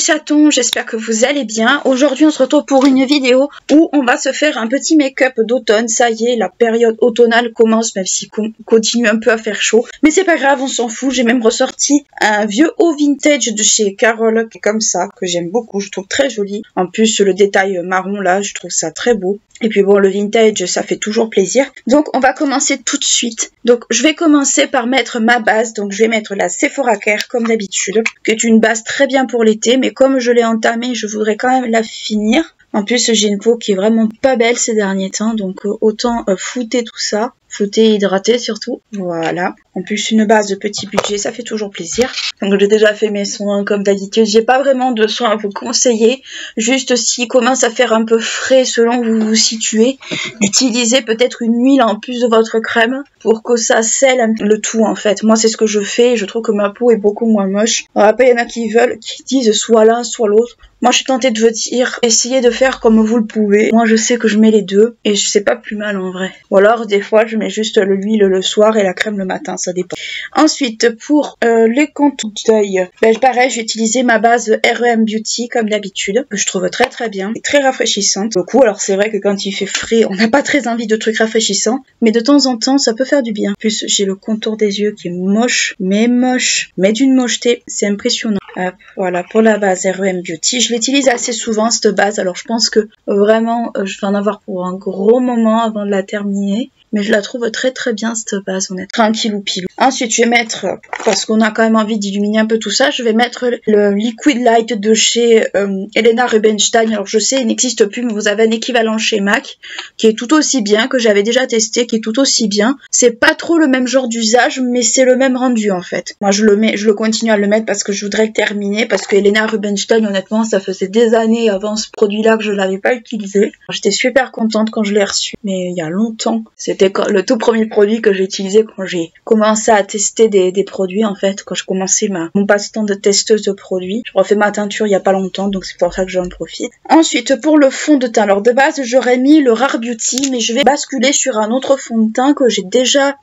chatons, j'espère que vous allez bien. Aujourd'hui on se retrouve pour une vidéo où on va se faire un petit make-up d'automne. Ça y est, la période automnale commence, même si continue un peu à faire chaud. Mais c'est pas grave, on s'en fout. J'ai même ressorti un vieux haut vintage de chez Carol, comme ça, que j'aime beaucoup, je trouve très joli. En plus le détail marron là, je trouve ça très beau. Et puis bon, le vintage, ça fait toujours plaisir. Donc on va commencer tout de suite. Donc je vais commencer par mettre ma base. Donc je vais mettre la Sephora Care comme d'habitude, qui est une base très bien pour l'été. Mais comme je l'ai entamée, je voudrais quand même la finir. En plus, j'ai une peau qui est vraiment pas belle ces derniers temps. Donc autant flouter tout ça. Flouter et hydrater surtout. Voilà. En plus, une base de petit budget, ça fait toujours plaisir. Donc j'ai déjà fait mes soins comme d'habitude. J'ai pas vraiment de soins à vous conseiller. Juste s'il commence à faire un peu frais selon où vous vous situez, utilisez peut-être une huile en plus de votre crème pour que ça scelle le tout en fait. Moi c'est ce que je fais. Je trouve que ma peau est beaucoup moins moche. Alors, après il y en a qui disent soit l'un soit l'autre. Moi je suis tentée de vous dire, essayez de faire comme vous le pouvez. Moi je sais que je mets les deux et c'est pas plus mal en vrai. Ou alors des fois je mets juste l'huile le soir et la crème le matin, ça dépend. Ensuite pour les contours d'œil, pareil j'ai utilisé ma base REM Beauty comme d'habitude, que je trouve très très bien et très rafraîchissante. Du coup alors c'est vrai que quand il fait frais on n'a pas très envie de trucs rafraîchissants, mais de temps en temps ça peut faire du bien. En plus j'ai le contour des yeux qui est moche, mais d'une mocheté, c'est impressionnant. Hop, voilà pour la base REM Beauty. Je l'utilise assez souvent cette base, alors je pense que vraiment je vais en avoir pour un gros moment avant de la terminer. Mais je la trouve très très bien cette base, honnêtement. Tranquille ou pilou. Ensuite, je vais mettre, parce qu'on a quand même envie d'illuminer un peu tout ça, je vais mettre le Liquid Light de chez Helena Rubinstein. Alors je sais, il n'existe plus, mais vous avez un équivalent chez MAC, qui est tout aussi bien, que j'avais déjà testé, qui est tout aussi bien. C'est pas trop le même genre d'usage, mais c'est le même rendu en fait. Moi je le continue à le mettre parce que je voudrais le terminer, parce que Helena Rubinstein, honnêtement, ça faisait des années avant ce produit-là que je l'avais pas utilisé. J'étais super contente quand je l'ai reçu, mais il y a longtemps. C'était le tout premier produit que j'ai utilisé quand j'ai commencé à tester des produits en fait, quand je commençais mon passe-temps de testeuse de produits. Je refais ma teinture il y a pas longtemps, donc c'est pour ça que j'en profite. Ensuite pour le fond de teint, alors de base j'aurais mis le Rare Beauty, mais je vais basculer sur un autre fond de teint que j'ai déjà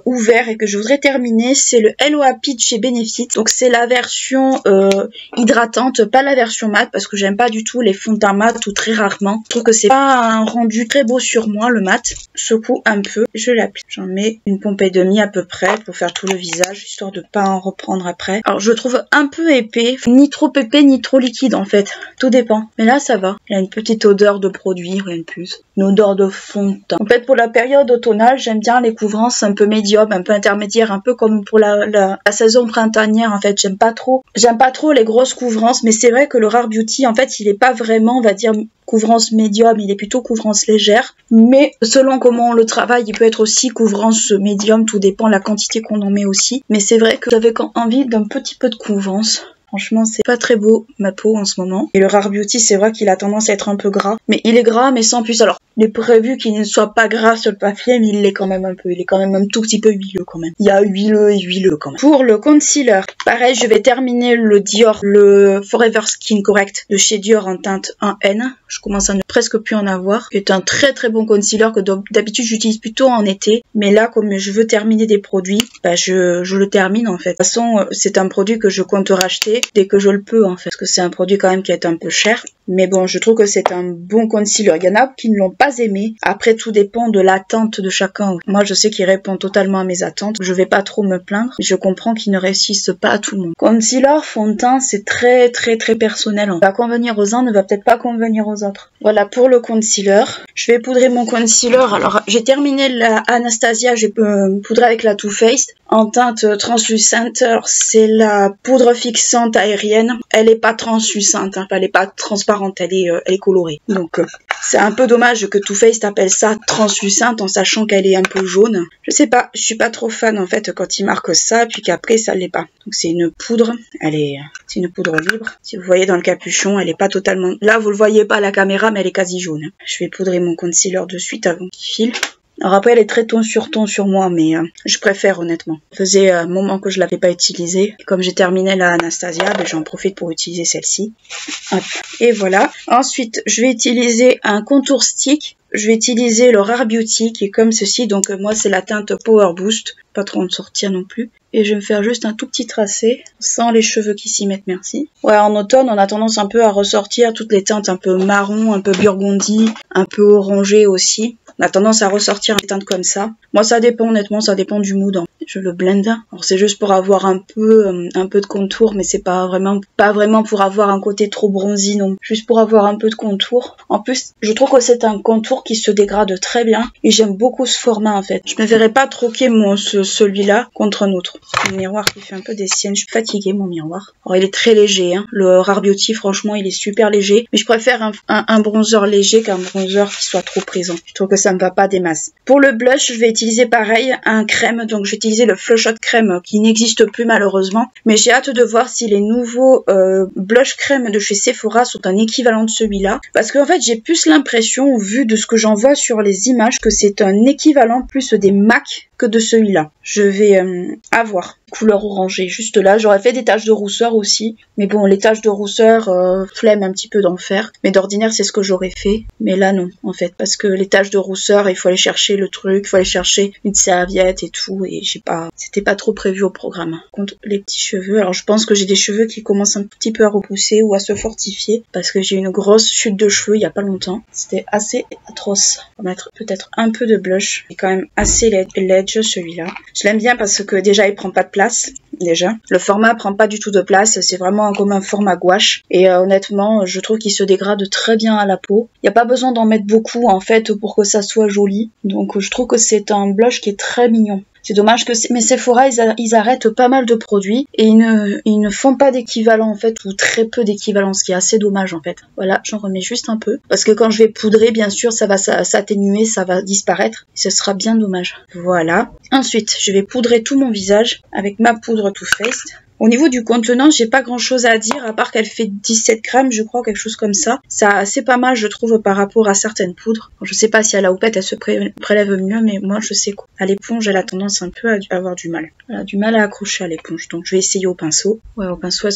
ouvert et que je voudrais terminer. C'est le Hello Happy de chez Benefit. Donc c'est la version hydratante, pas la version mat, parce que j'aime pas du tout les fonds de teint mat ou très rarement. Je trouve que c'est pas un rendu très beau sur moi le mat. Secoue un peu, je l'applique. J'en mets une pompée et demie à peu près pour faire tout le visage, histoire de pas en reprendre après. Alors je le trouve un peu épais, ni trop épais ni trop liquide en fait, tout dépend. Mais là ça va, il y a une petite odeur de produit, rien de plus. Une odeur de fond de teint. En fait pour la période automnale, j'aime bien les couvrances un peu médium, un peu intermédiaire, un peu comme pour la saison printanière en fait. J'aime pas trop les grosses couvrances, mais c'est vrai que le Rare Beauty en fait il est pas vraiment, on va dire, couvrance médium, il est plutôt couvrance légère, mais selon comment on le travaille, il peut être aussi couvrance médium, tout dépend de la quantité qu'on en met aussi. Mais c'est vrai que j'avais envie d'un petit peu de couvrance. Franchement, c'est pas très beau, ma peau, en ce moment. Et le Rare Beauty, c'est vrai qu'il a tendance à être un peu gras. Mais il est gras, mais sans plus. Alors, il est prévu qu'il ne soit pas gras sur le papier, mais il l'est quand même un peu. Il est quand même un tout petit peu huileux, quand même. Il y a huileux et huileux, quand même. Pour le concealer, pareil, je vais terminer le Dior, le Forever Skin Correct de chez Dior en teinte 1N. Je commence à ne presque plus en avoir. C'est un très très bon concealer que d'habitude j'utilise plutôt en été. Mais là, comme je veux terminer des produits, je le termine, en fait. De toute façon, c'est un produit que je compte racheter dès que je le peux en fait, parce que c'est un produit quand même qui est un peu cher, mais bon je trouve que c'est un bon concealer. Il y en a qui ne l'ont pas aimé, après tout dépend de l'attente de chacun. Moi je sais qu'il répond totalement à mes attentes, je vais pas trop me plaindre, mais je comprends qu'il ne réussisse pas à tout le monde. Concealer, fond de teint, c'est très très très personnel, va convenir aux uns, ne va peut-être pas convenir aux autres. Voilà pour le concealer. Je vais poudrer mon concealer. Alors j'ai terminé la Anastasia, je vais poudrer avec la Too Faced en teinte translucente. Alors c'est la poudre fixante aérienne, elle est pas translucente, hein, elle est pas transparente, elle est colorée. Donc c'est un peu dommage que Too Faced appelle ça translucente en sachant qu'elle est un peu jaune. Je sais pas, je suis pas trop fan en fait quand ils marquent ça, puis qu'après ça l'est pas. Donc c'est une poudre, c'est une poudre libre. Si vous voyez dans le capuchon, elle est pas totalement, là vous le voyez pas à la caméra, mais elle est quasi jaune. Je vais poudrer mon concealer de suite avant qu'il file. Alors après elle est très ton sur moi, mais je préfère honnêtement. Ça faisait un moment que je l'avais pas utilisée. Comme j'ai terminé la Anastasia, j'en profite pour utiliser celle-ci. Et voilà. Ensuite je vais utiliser un contour stick. je vais utiliser le Rare Beauty qui est comme ceci. Donc moi c'est la teinte Power Boost, pas trop en sortir non plus. Et je vais me faire juste un tout petit tracé, sans les cheveux qui s'y mettent, merci. Ouais, en automne, on a tendance un peu à ressortir toutes les teintes un peu marron, un peu burgundy, un peu orangé aussi. On a tendance à ressortir des teintes comme ça. Moi, ça dépend, honnêtement, ça dépend du mood. Je le blend. Alors, c'est juste pour avoir un peu de contour, mais c'est pas vraiment pour avoir un côté trop bronzy, non. Juste pour avoir un peu de contour. En plus, je trouve que c'est un contour qui se dégrade très bien. Et j'aime beaucoup ce format, en fait. Je me verrais pas troquer celui-là contre un autre. Mon miroir qui fait un peu des siennes. Je suis fatiguée, mon miroir. Alors, il est très léger, hein. Le Rare Beauty, franchement, il est super léger. Mais je préfère un bronzer léger qu'un bronzer qui soit trop présent. Je trouve que ça me va pas des masses. Pour le blush, je vais utiliser pareil un crème. Donc, je vais utiliser le Flush Out Crème qui n'existe plus malheureusement. Mais j'ai hâte de voir si les nouveaux blush crème de chez Sephora sont un équivalent de celui-là. Parce qu'en fait, j'ai plus l'impression, au vu de ce que j'en vois sur les images, que c'est un équivalent plus des MAC que de celui-là. Je vais avoir couleur orangée juste là. J'aurais fait des taches de rousseur aussi. Mais bon, les taches de rousseur, flemme un petit peu d'en faire. Mais d'ordinaire, c'est ce que j'aurais fait. Mais là, non, en fait. Parce que les taches de rousseur, il faut aller chercher le truc. Il faut aller chercher une serviette et tout. Et c'était pas trop prévu au programme. Contre les petits cheveux. Alors, je pense que j'ai des cheveux qui commencent un petit peu à repousser ou à se fortifier. Parce que j'ai eu une grosse chute de cheveux il y a pas longtemps. C'était assez atroce. On va mettre peut-être un peu de blush. Il est quand même assez laid celui-là. Je l'aime bien parce que déjà, il prend pas de place. Déjà. Le format prend pas du tout de place, c'est vraiment comme un format gouache et honnêtement je trouve qu'il se dégrade très bien à la peau. Il n'y a pas besoin d'en mettre beaucoup en fait pour que ça soit joli, donc je trouve que c'est un blush qui est très mignon. C'est dommage que mais Sephora ils arrêtent pas mal de produits et ils ne font pas d'équivalent en fait ou très peu d'équivalent, ce qui est assez dommage en fait. Voilà, j'en remets juste un peu parce que quand je vais poudrer bien sûr ça va s'atténuer, ça va disparaître et ce sera bien dommage. Voilà. Ensuite je vais poudrer tout mon visage avec ma poudre Too Faced. Au niveau du contenant, j'ai pas grand chose à dire à part qu'elle fait 17 grammes, je crois, quelque chose comme ça. C'est pas mal, je trouve, par rapport à certaines poudres. Je sais pas si à la houppette elle se prélève mieux, mais moi je sais quoi. À l'éponge, elle a tendance un peu à avoir du mal. Elle a du mal à accrocher à l'éponge, donc je vais essayer au pinceau. Ouais, au pinceau,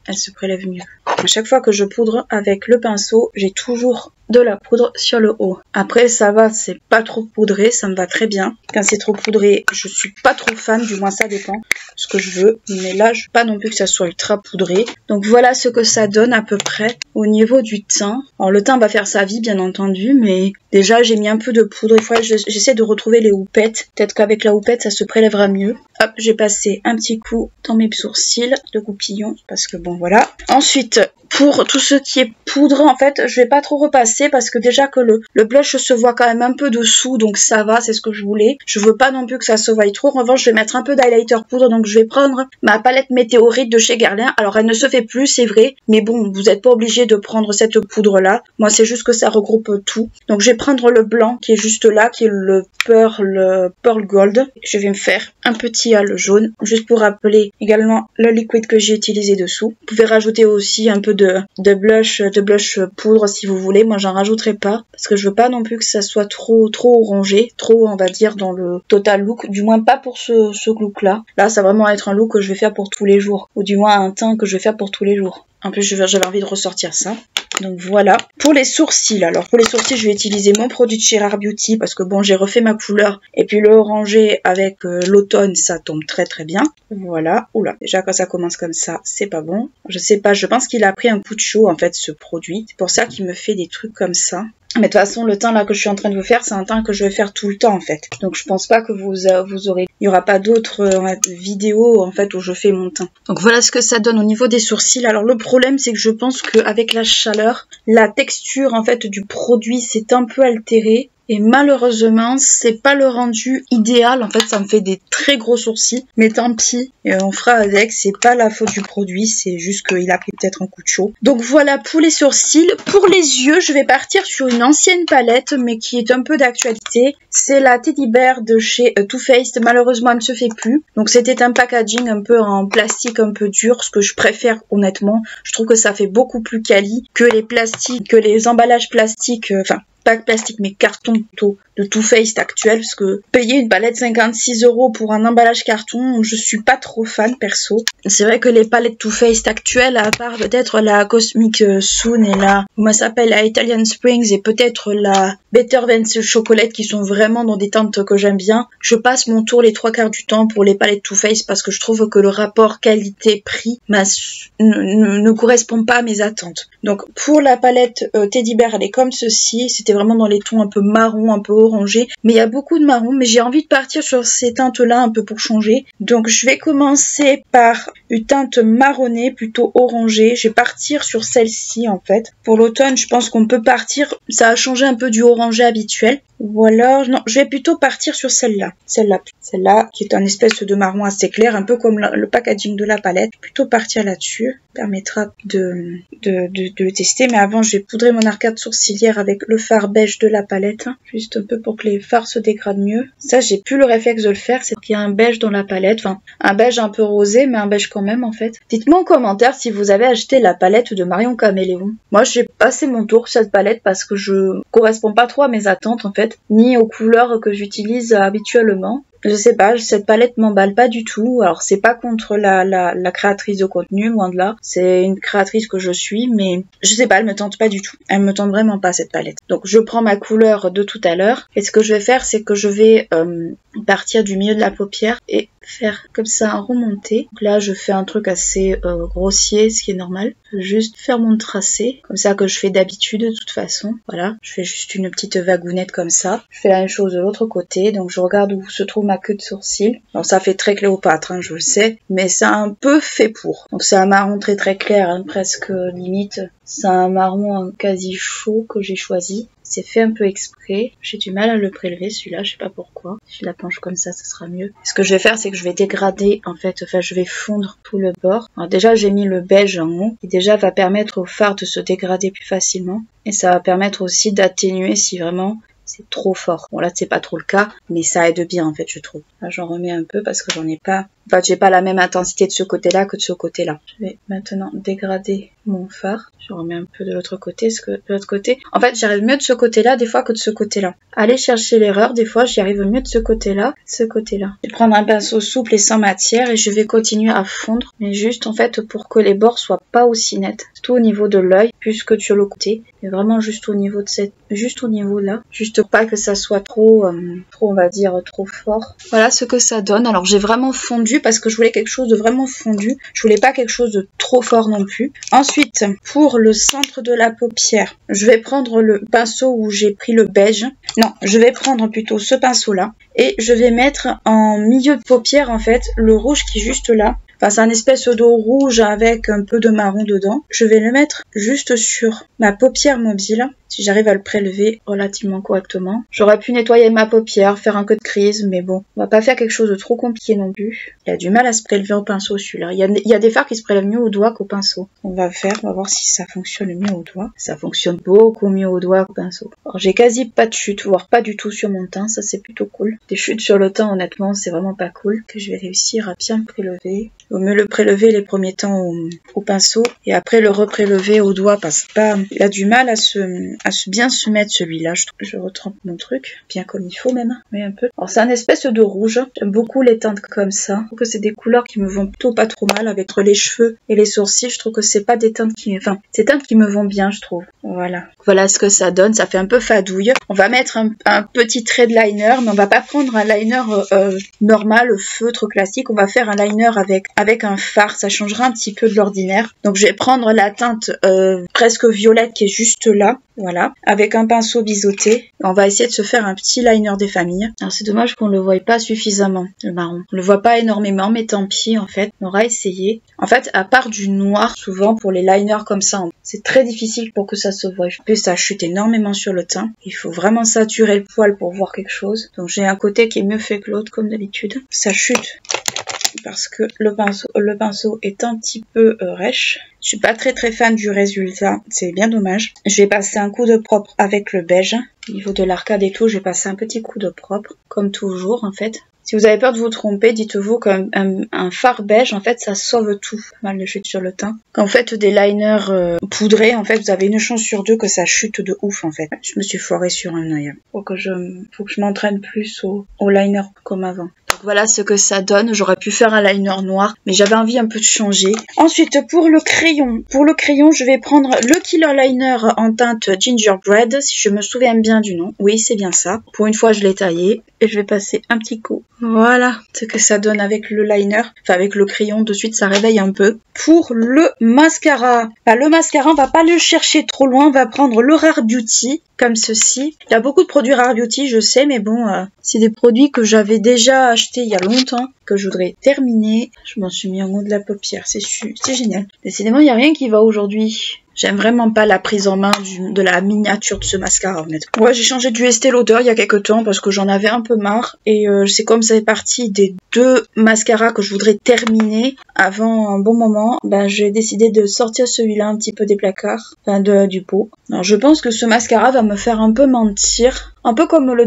elle se prélève mieux. À chaque fois que je poudre avec le pinceau, j'ai toujours de la poudre sur le haut. Après ça va, c'est pas trop poudré, ça me va très bien. Quand c'est trop poudré, je suis pas trop fan, du moins ça dépend de ce que je veux. Mais là, je veux pas non plus que ça soit ultra poudré. Donc voilà ce que ça donne à peu près au niveau du teint. Alors le teint va faire sa vie bien entendu, mais déjà j'ai mis un peu de poudre. Des fois j'essaie de retrouver les houpettes. Peut-être qu'avec la houppette ça se prélèvera mieux. Hop, j'ai passé un petit coup dans mes sourcils de goupillon parce que bon voilà. Ensuite, pour tout ce qui est poudre, en fait, je vais pas trop repasser parce que déjà que le blush se voit quand même un peu dessous, donc ça va, c'est ce que je voulais. Je veux pas non plus que ça se voie trop. En revanche, je vais mettre un peu d'highlighter poudre, donc je vais prendre ma palette météorite de chez Guerlain. Alors, elle ne se fait plus, c'est vrai, mais bon, vous n'êtes pas obligé de prendre cette poudre-là. Moi, c'est juste que ça regroupe tout. Donc, je vais prendre le blanc qui est juste là, qui est le Pearl Gold. Je vais me faire un petit halo jaune, juste pour rappeler également le liquide que j'ai utilisé dessous. Vous pouvez rajouter aussi un peu de blush poudre si vous voulez. Moi j'en rajouterai pas parce que je veux pas non plus que ça soit trop orangé, trop on va dire dans le total look, du moins pas pour ce look là. Là ça va vraiment être un look que je vais faire pour tous les jours, ou du moins un teint que je vais faire pour tous les jours. En plus j'avais envie de ressortir ça. Donc voilà. Pour les sourcils, alors pour les sourcils je vais utiliser mon produit de chez Rare Beauty parce que bon j'ai refait ma couleur et puis le orangé avec l'automne ça tombe très très bien. Voilà. Oula, déjà quand ça commence comme ça c'est pas bon. Je sais pas, je pense qu'il a pris un coup de chaud en fait ce produit. C'est pour ça qu'il me fait des trucs comme ça. Mais de toute façon, le teint là que je suis en train de vous faire, c'est un teint que je vais faire tout le temps en fait. Donc je pense pas que vous aurez... Il y aura pas d'autres vidéos en fait où je fais mon teint. Donc voilà ce que ça donne au niveau des sourcils. Alors le problème c'est que je pense qu'avec la chaleur, la texture en fait du produit s'est un peu altérée. Et malheureusement, c'est pas le rendu idéal. En fait, ça me fait des très gros sourcils. Mais tant pis, on fera avec. C'est pas la faute du produit. C'est juste qu'il a pris peut-être un coup de chaud. Donc voilà pour les sourcils. Pour les yeux, je vais partir sur une ancienne palette, mais qui est un peu d'actualité. C'est la Teddy Bear de chez Too Faced. Malheureusement, elle ne se fait plus. Donc c'était un packaging un peu en plastique un peu dur. Ce que je préfère honnêtement. Je trouve que ça fait beaucoup plus quali que les plastiques, que les emballages plastiques. Enfin, pas plastique mais carton plutôt, de Too Faced actuel, parce que payer une palette 56 € pour un emballage carton, je suis pas trop fan perso. C'est vrai que les palettes Too Faced actuelles, à part peut-être la Cosmic Soon et la, comment ça s'appelle, la Italian Springs et peut-être la Better Vance Chocolate qui sont vraiment dans des teintes que j'aime bien, je passe mon tour les 3/4 du temps pour les palettes Too Faced parce que je trouve que le rapport qualité-prix ne correspond pas à mes attentes. Donc pour la palette Teddy Bear, elle est comme ceci, c'était vraiment dans les tons un peu marron, un peu orangé, mais il y a beaucoup de marron, mais j'ai envie de partir sur ces teintes-là un peu pour changer. Donc je vais commencer par une teinte marronnée, plutôt orangée. Je vais partir sur celle-ci en fait. Pour l'automne, je pense qu'on peut partir, ça a changé un peu du orangé habituel. Ou alors, non, je vais plutôt partir sur celle-là. Celle-là, qui est un espèce de marron assez clair, un peu comme le packaging de la palette. Plutôt partir là-dessus. Permettra de tester. Mais avant, je vais poudrer mon arcade sourcilière avec le fard beige de la palette. Juste un peu pour que les fards se dégradent mieux. Ça, j'ai plus le réflexe de le faire. C'est qu'il y a un beige dans la palette. Enfin, un beige un peu rosé, mais un beige quand même, en fait. Dites-moi en commentaire si vous avez acheté la palette de Marion Caméléon. Moi, j'ai passé mon tour sur cette palette parce que je correspond pas trop à mes attentes, en fait, ni aux couleurs que j'utilise habituellement. Je sais pas, cette palette m'emballe pas du tout. Alors c'est pas contre la créatrice de contenu, loin de là. C'est une créatrice que je suis, mais je sais pas, elle me tente pas du tout. Elle me tente vraiment pas cette palette. Donc je prends ma couleur de tout à l'heure. Et ce que je vais faire, c'est que je vais partir du milieu de la paupière et faire comme ça un remonté. Donc là je fais un truc assez grossier, ce qui est normal. Juste faire mon tracé, comme ça que je fais d'habitude de toute façon. Voilà, je fais juste une petite vagounette comme ça. Je fais la même chose de l'autre côté, donc je regarde où se trouve ma queue de sourcil. Donc ça fait très Cléopâtre, hein, je le sais, mais c'est un peu fait pour. Donc c'est un marron très très clair, hein, presque limite. C'est un marron quasi chaud que j'ai choisi. C'est fait un peu exprès. J'ai du mal à le prélever celui-là, je sais pas pourquoi. Si je la penche comme ça sera mieux. Ce que je vais faire, c'est que je vais dégrader en fait, enfin je vais fondre tout le bord. Alors déjà j'ai mis le beige en haut, qui déjà va permettre au fard de se dégrader plus facilement. Et ça va permettre aussi d'atténuer si vraiment c'est trop fort. Bon là c'est pas trop le cas, mais ça aide bien en fait je trouve. Là j'en remets un peu parce que j'en ai pas. En fait j'ai pas la même intensité de ce côté-là que de ce côté-là. Je vais maintenant dégrader mon fard. Je remets un peu de l'autre côté, parce que de l'autre côté, en fait j'arrive mieux de ce côté-là des fois que de ce côté-là. Allez chercher l'erreur, des fois j'y arrive mieux de ce côté-là, de ce côté-là. Je vais prendre un pinceau souple et sans matière et je vais continuer à fondre, mais juste en fait pour que les bords soient pas aussi nets, tout au niveau de l'œil, plus que sur le côté, mais vraiment juste au niveau de cette, juste au niveau là, juste pas que ça soit trop, on va dire trop fort. Voilà ce que ça donne. Alors j'ai vraiment fondu parce que je voulais quelque chose de vraiment fondu. Je voulais pas quelque chose de trop fort non plus. Ensuite, pour le centre de la paupière, je vais prendre le pinceau où j'ai pris le beige. Non, je vais prendre plutôt ce pinceau là et je vais mettre en milieu de paupière en fait le rouge qui est juste là. Enfin, c'est un espèce d'eau rouge avec un peu de marron dedans. Je vais le mettre juste sur ma paupière mobile, si j'arrive à le prélever relativement correctement. J'aurais pu nettoyer ma paupière, faire un coup de crise, mais bon, on va pas faire quelque chose de trop compliqué non plus. Il a du mal à se prélever au pinceau celui-là. Il y a des fards qui se prélèvent mieux au doigt qu'au pinceau. On va voir si ça fonctionne mieux au doigt. Ça fonctionne beaucoup mieux au doigt qu'au pinceau. Alors j'ai quasi pas de chute, voire pas du tout sur mon teint, ça c'est plutôt cool. Des chutes sur le teint, honnêtement, c'est vraiment pas cool. Que je vais réussir à bien le prélever. Il vaut mieux le prélever les premiers temps au pinceau et après le reprélever au doigt parce que il a du mal à bien se mettre celui-là. Je retrempe mon truc, bien comme il faut même, mais un peu. Alors c'est un espèce de rouge, j'aime beaucoup les teintes comme ça. Je trouve que c'est des couleurs qui me vont plutôt pas trop mal avec les cheveux et les sourcils. Je trouve que c'est pas des teintes qui, enfin, c'est teintes qui me vont bien, je trouve. Voilà. Voilà ce que ça donne, ça fait un peu fadouille. On va mettre un petit trait de liner, mais on va pas prendre un liner normal, feutre, classique. On va faire un liner avec un fard, ça changera un petit peu de l'ordinaire. Donc je vais prendre la teinte presque violette qui est juste là, voilà, avec un pinceau biseauté. On va essayer de se faire un petit liner des familles. Alors c'est dommage qu'on le voie pas suffisamment, le marron. On le voit pas énormément, mais tant pis en fait, on aura essayé. En fait, à part du noir, souvent pour les liners comme ça, c'est très difficile pour que ça se voie. Puis ça chute énormément sur le teint. Il faut vraiment saturer le poil pour voir quelque chose. Donc j'ai un côté qui est mieux fait que l'autre comme d'habitude. Ça chute parce que le pinceau est un petit peu rêche. Je suis pas très fan du résultat, c'est bien dommage. Je vais passer un coup de propre avec le beige. Au niveau de l'arcade et tout, je vais passer un petit coup de propre, comme toujours en fait. Si vous avez peur de vous tromper, dites-vous qu'un fard beige, en fait, ça sauve tout. Mal de chute sur le teint. Quand vous faites des liners poudrés, en fait, vous avez une chance sur 2 que ça chute de ouf, en fait. Je me suis foirée sur un œil. Faut que je m'entraîne plus au liner comme avant. Donc voilà ce que ça donne. J'aurais pu faire un liner noir, mais j'avais envie un peu de changer. Ensuite, pour le crayon, je vais prendre le Killer Liner en teinte Gingerbread, si je me souviens bien du nom. Oui, c'est bien ça. Pour une fois, je l'ai taillé et je vais passer un petit coup. Voilà ce que ça donne avec le liner, enfin avec le crayon. De suite, ça réveille un peu. Pour le mascara, le mascara, on va pas le chercher trop loin. On va prendre le Rare Beauty, comme ceci. Il y a beaucoup de produits Rare Beauty, je sais, mais bon, c'est des produits que j'avais déjà achetés il y a longtemps, que je voudrais terminer. Je m'en suis mis en haut de la paupière, c'est génial. Décidément, il n'y a rien qui va aujourd'hui. J'aime vraiment pas la prise en main de la miniature de ce mascara, honnêtement. Ouais, j'ai changé du Estée Lauder il y a quelques temps parce que j'en avais un peu marre. Et c'est comme ça fait partie des 2 mascaras que je voudrais terminer avant un bon moment. J'ai décidé de sortir celui-là un petit peu des placards, du pot. Alors je pense que ce mascara va me faire un peu mentir. Un peu comme le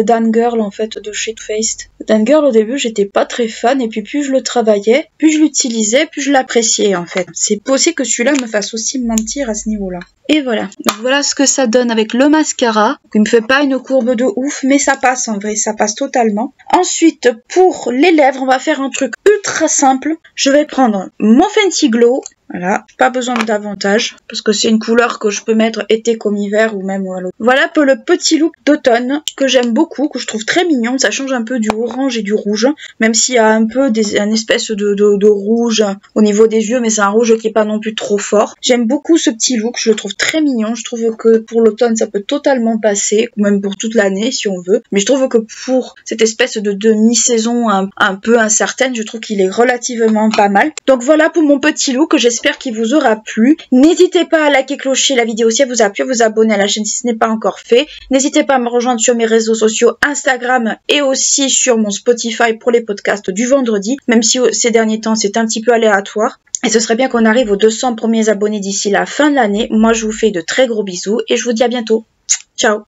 Dan Girl en fait de Shade Faced. Le Dan Girl au début j'étais pas très fan et puis plus je le travaillais, plus je l'utilisais, plus je l'appréciais en fait. C'est possible que celui-là me fasse aussi mentir à ce niveau-là. Et voilà. Donc voilà ce que ça donne avec le mascara. Il me fait pas une courbe de ouf, mais ça passe en vrai, ça passe totalement. Ensuite, pour les lèvres, on va faire un truc ultra simple. Je vais prendre mon Fenty Glow. Voilà, pas besoin de davantage, parce que c'est une couleur que je peux mettre été comme hiver ou même à l'autre. Voilà pour le petit look d'automne, que j'aime beaucoup, que je trouve très mignon. Ça change un peu du orange et du rouge, même s'il y a un peu une espèce de rouge au niveau des yeux, mais c'est un rouge qui est pas non plus trop fort. J'aime beaucoup ce petit look, je le trouve très mignon. Je trouve que pour l'automne, ça peut totalement passer, ou même pour toute l'année si on veut. Mais je trouve que pour cette espèce de demi-saison un peu incertaine, je trouve qu'il est relativement pas mal. Donc voilà pour mon petit look, j'espère qu'il vous aura plu. N'hésitez pas à liker, clocher la vidéo si elle vous a plu, vous abonner à la chaîne si ce n'est pas encore fait. N'hésitez pas à me rejoindre sur mes réseaux sociaux Instagram et aussi sur mon Spotify pour les podcasts du vendredi, même si ces derniers temps c'est un petit peu aléatoire. Et ce serait bien qu'on arrive aux 200 premiers abonnés d'ici la fin de l'année. Moi je vous fais de très gros bisous et je vous dis à bientôt. Ciao.